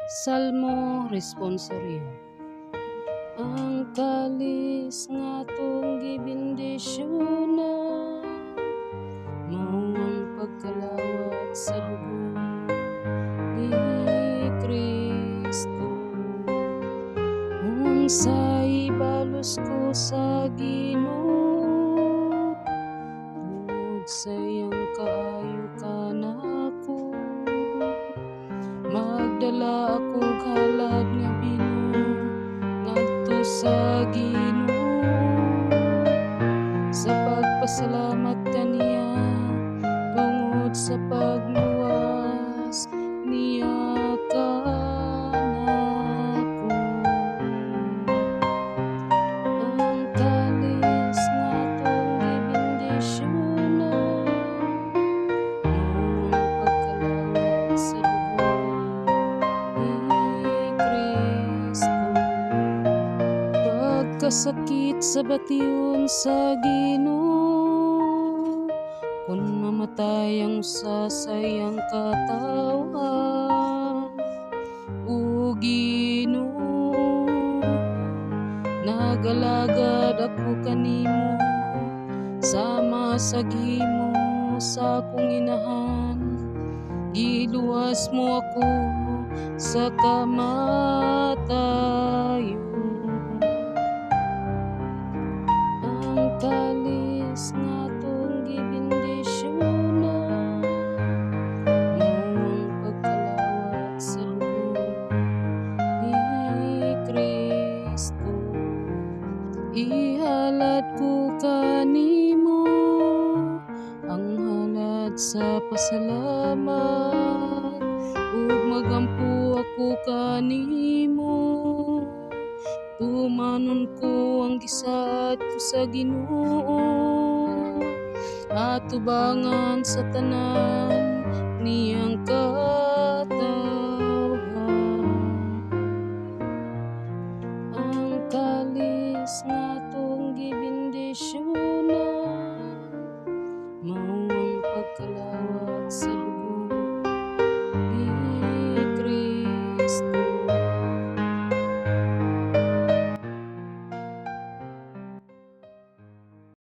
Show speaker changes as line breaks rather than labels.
Salmo Responsorio. Ang kalis nga tong gibindisyonan, mao ang pagkalawat sa dugo ni Kristo. Unsay balos ko sa Ginoo, tungod sa iyang kaayo kanako. Magdala ako halad nga binuo ngadto sa Ginoo, sa pagpasalamat kaniya tungod sa pagluwas niya kanako. Ang kalis nga tong gibindisyonan, mao ang pagkalawat sa kasakit sa bation sa Ginoo, kun mamatay ang usa sa iyang katawan. O Ginoo, nagalagad ako kanimo, sama sa gihimo sa akong inahan. Giluwas mo ako sa kamatayon. Kalis nga tong gibindisyonan, mao ang pagkalawat sa dugo ni Kristo. Ihalad ko kanimo ang halad sa pasalamat, ug magampo ako kanimo. Tumanon ko ang gisaad ko sa Ginoo, atubangan sa tanan niyang katawhan. Ang kalis nga